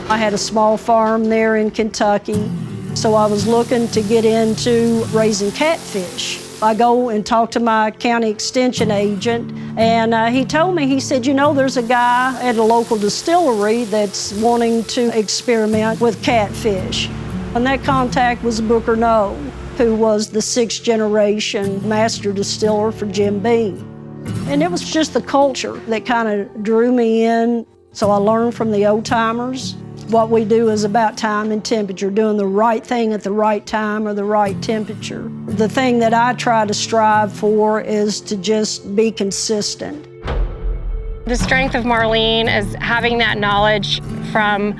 I had a small farm there in Kentucky, so I was looking to get into raising catfish. I go and talk to my county extension agent, and he told me, he said, you know, there's a guy at a local distillery that's wanting to experiment with catfish. And that contact was Booker Noe, who was the 6th generation master distiller for Jim Beam. And it was just the culture that kind of drew me in. So I learned from the old timers. What we do is about time and temperature, doing the right thing at the right time or the right temperature. The thing that I try to strive for is to just be consistent. The strength of Marlene is having that knowledge from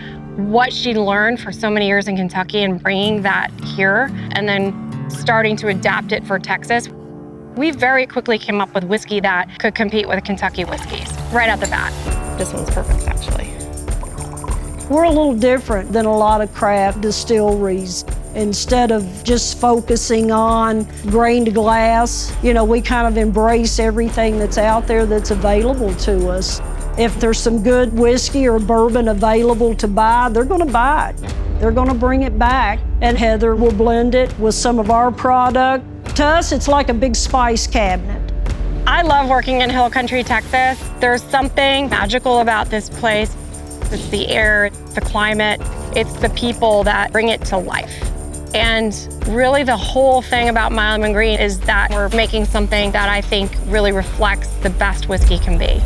what she learned for so many years in Kentucky and bringing that here and then starting to adapt it for Texas. We very quickly came up with whiskey that could compete with Kentucky whiskeys right out the bat. This one's perfect, actually. We're a little different than a lot of craft distilleries. Instead of just focusing on grain to glass, you know, we kind of embrace everything that's out there that's available to us. If there's some good whiskey or bourbon available to buy, they're gonna buy it. They're gonna bring it back, and Heather will blend it with some of our product. To us, it's like a big spice cabinet. I love working in Hill Country, Texas. There's something magical about this place. It's the air, it's the climate, it's the people that bring it to life. And really the whole thing about Milam & Greene is that we're making something that I think really reflects the best whiskey can be.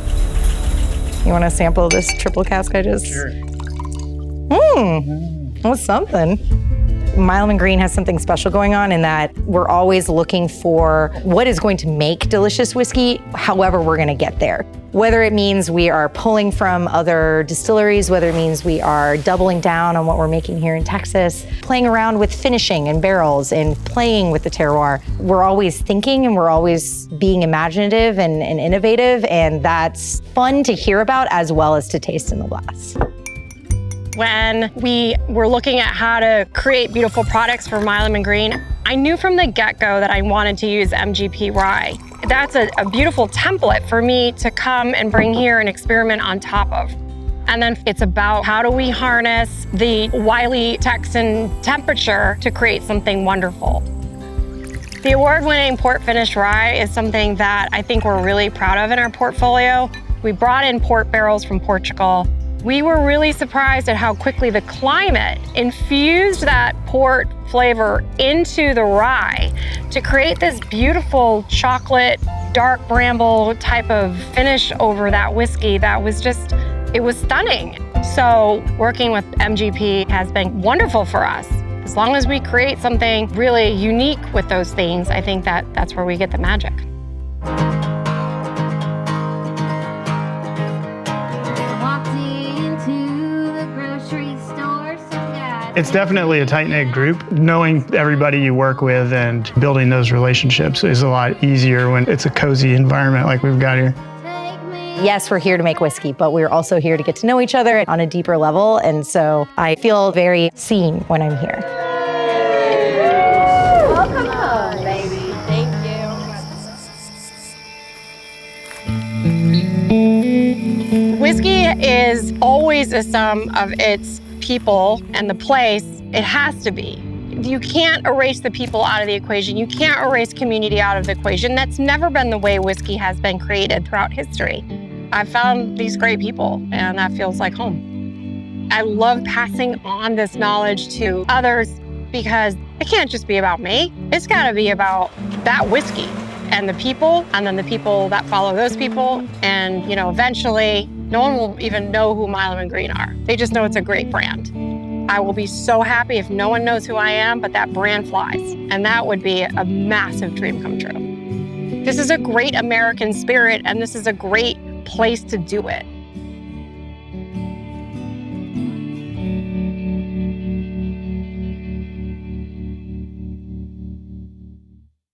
You want to sample this triple cask I just? Sure. That's something. Milam & Greene has something special going on in that we're always looking for what is going to make delicious whiskey, however we're going to get there. Whether it means we are pulling from other distilleries, whether it means we are doubling down on what we're making here in Texas, playing around with finishing and barrels and playing with the terroir. We're always thinking and we're always being imaginative and innovative, and that's fun to hear about as well as to taste in the glass. When we were looking at how to create beautiful products for Milam & Greene, I knew from the get-go that I wanted to use MGP rye. That's a beautiful template for me to come and bring here and experiment on top of. And then it's about how do we harness the wily Texan temperature to create something wonderful. The award-winning port finish rye is something that I think we're really proud of in our portfolio. We brought in port barrels from Portugal. We were really surprised at how quickly the climate infused that port flavor into the rye to create this beautiful chocolate, dark bramble type of finish over that whiskey that was just, it was stunning. So working with MGP has been wonderful for us. As long as we create something really unique with those things, I think that's where we get the magic. It's definitely a tight-knit group. Knowing everybody you work with and building those relationships is a lot easier when it's a cozy environment like we've got here. Yes, we're here to make whiskey, but we're also here to get to know each other on a deeper level, and so I feel very seen when I'm here. Welcome home, baby. Thank you. Whiskey is always a sum of its people and the place. It has to be. You can't erase the people out of the equation. You can't erase community out of the equation. That's never been the way whiskey has been created throughout history. I've found these great people, and that feels like home. I love passing on this knowledge to others because it can't just be about me. It's got to be about that whiskey and the people, and then the people that follow those people. And, you know, eventually, no one will even know who Milam & Greene are. They just know it's a great brand. I will be so happy if no one knows who I am, but that brand flies. And that would be a massive dream come true. This is a great American spirit, and this is a great place to do it.